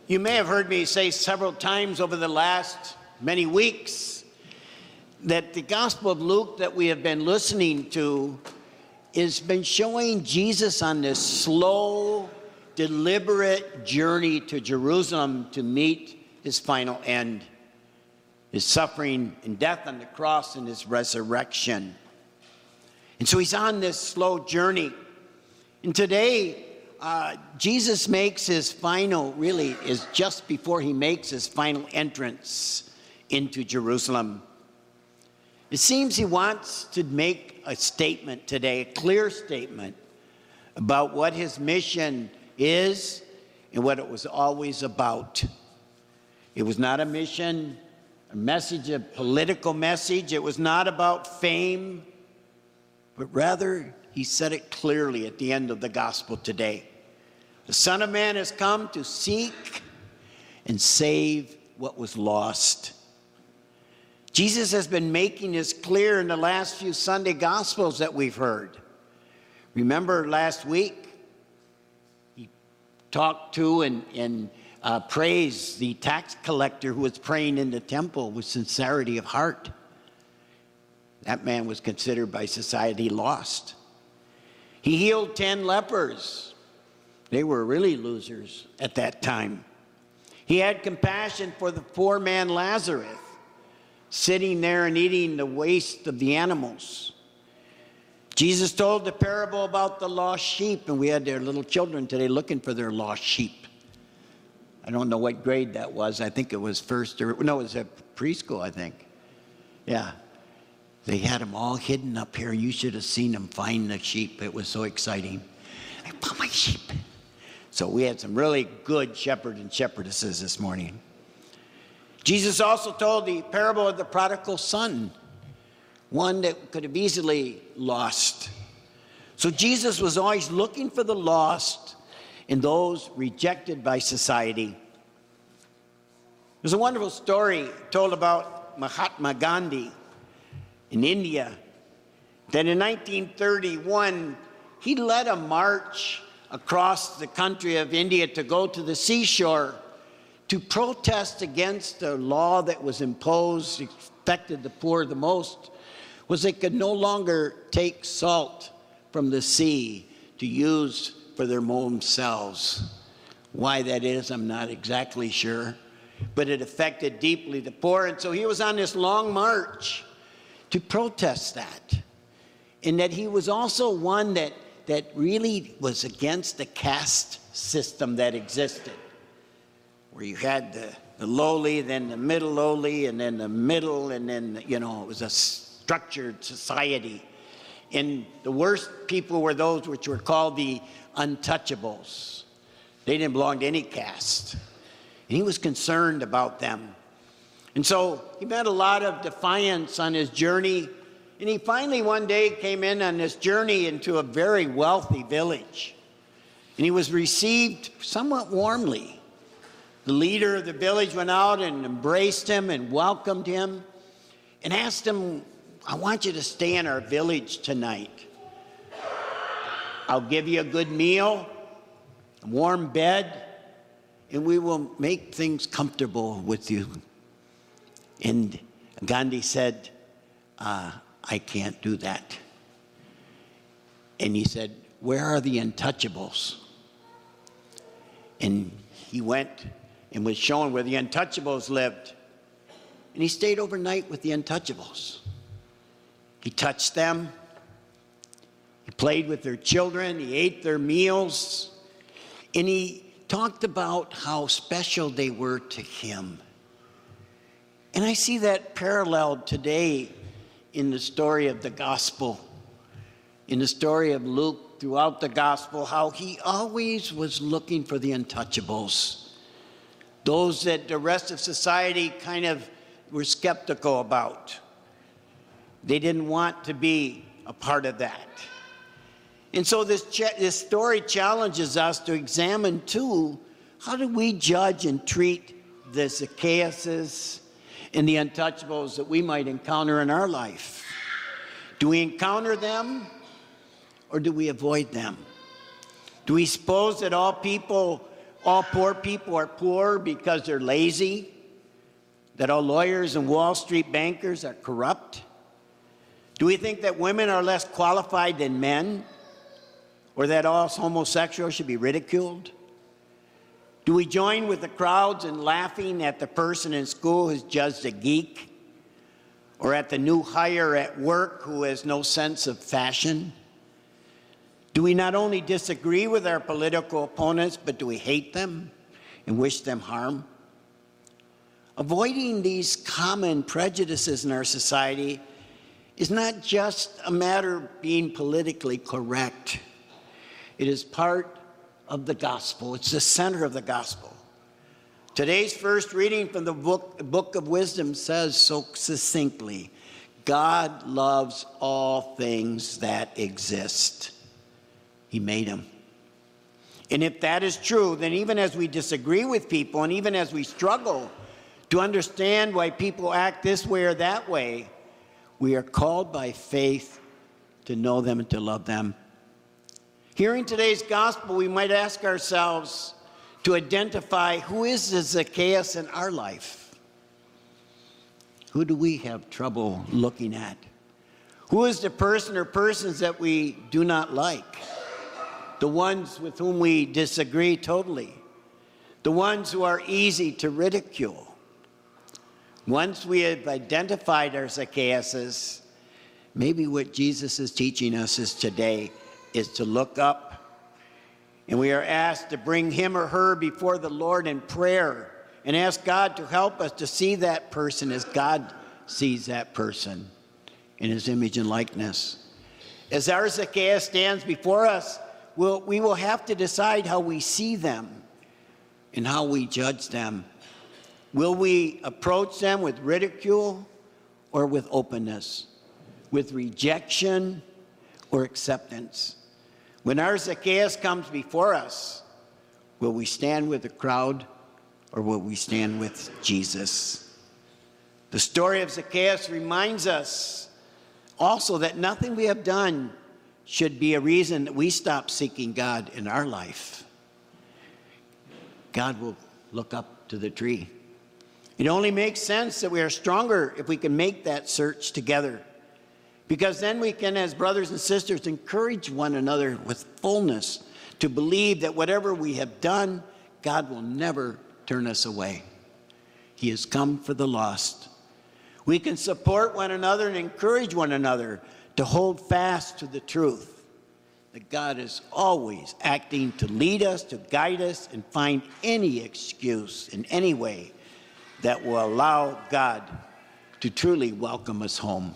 You may have heard me say several times over the last many weeks that the Gospel of Luke that we have been listening to has been showing Jesus on this slow, deliberate journey to Jerusalem to meet his final end, his suffering and death on the cross and his resurrection. And so he's on this slow journey. And today, Jesus makes his final, really is just before he makes his final entrance into Jerusalem. It seems he wants to make a statement today, a clear statement about what his mission is and what it was always about. It was not a mission, a message, a political message. It was not about fame, but rather he said it clearly at the end of the gospel today. The Son of Man has come to seek and save what was lost. Jesus has been making this clear in the last few Sunday Gospels that we've heard. Remember last week, he talked to and praised the tax collector who was praying in the temple with sincerity of heart. That man was considered by society lost. He healed 10 lepers. They were really losers at that time. He had compassion for the poor man Lazarus, sitting there and eating the waste of the animals. Jesus told the parable about the lost sheep, and we had their little children today looking for their lost sheep. I don't know what grade that was. I think it was first, or no, it was a preschool, I think. Yeah. They had them all hidden up here. You should have seen them find the sheep. It was so exciting. I found my sheep. So we had some really good shepherds and shepherdesses this morning. Jesus also told the parable of the prodigal son, one that could have easily lost. So Jesus was always looking for the lost and those rejected by society. There's a wonderful story told about Mahatma Gandhi in India, that in 1931, he led a march across the country of India to go to the seashore to protest against the law that was imposed, affected the poor the most, was they could no longer take salt from the sea to use for their own selves. Why that is, I'm not exactly sure, but it affected deeply the poor. And so he was on this long march to protest that. And that he was also one that really was against the caste system that existed, where you had the lowly, then the middle lowly, and then the middle, and then, it was a structured society. And the worst people were those which were called the untouchables. They didn't belong to any caste. And he was concerned about them. And so he met a lot of defiance on his journey. And he finally one day came in on this journey into a very wealthy village. And he was received somewhat warmly. The leader of the village went out and embraced him and welcomed him and asked him, I want you to stay in our village tonight. I'll give you a good meal, a warm bed, and we will make things comfortable with you. And Gandhi said, I can't do that. And he said, where are the untouchables? And he went and was shown where the untouchables lived. And he stayed overnight with the untouchables. He touched them. He played with their children. He ate their meals. And he talked about how special they were to him. And I see that paralleled today in the story of the gospel, in the story of Luke throughout the gospel, how he always was looking for the untouchables, those that the rest of society kind of were skeptical about. They didn't want to be a part of that. And so this story challenges us to examine, too, how do we judge and treat the Zacchaeuses and the untouchables that we might encounter in our life? Do we encounter them or do we avoid them? Do we suppose that all people all poor people are poor because they're lazy, that all lawyers and Wall Street bankers are corrupt? Do we think that women are less qualified than men, or that all homosexuals should be ridiculed? Do we join with the crowds in laughing at the person in school who's just a geek, or at the new hire at work who has no sense of fashion? Do we not only disagree with our political opponents, but do we hate them and wish them harm? Avoiding these common prejudices in our society is not just a matter of being politically correct. It is part of the gospel. It's the center of the gospel. Today's first reading from the book of Wisdom says so succinctly, God loves all things that exist. He made them. And if that is true, then even as we disagree with people, and even as we struggle to understand why people act this way or that way, we are called by faith to know them and to love them. Hearing today's gospel, we might ask ourselves to identify who is the Zacchaeus in our life. Who do we have trouble looking at? Who is the person or persons that we do not like? The ones with whom we disagree totally. The ones who are easy to ridicule. Once we have identified our Zacchaeuses, maybe what Jesus is teaching us is today is to look up, and we are asked to bring him or her before the Lord in prayer and ask God to help us to see that person as God sees that person in his image and likeness. As our Zacchaeus stands before us, we will have to decide how we see them and how we judge them. Will we approach them with ridicule or with openness? With rejection or acceptance? When our Zacchaeus comes before us, will we stand with the crowd or will we stand with Jesus? The story of Zacchaeus reminds us also that nothing we have done should be a reason that we stop seeking God in our life. God will look up to the tree. It only makes sense that we are stronger if we can make that search together, because then we can, as brothers and sisters, encourage one another with fullness to believe that whatever we have done, God will never turn us away. He has come for the lost. We can support one another and encourage one another to hold fast to the truth that God is always acting to lead us, to guide us, and find any excuse in any way that will allow God to truly welcome us home.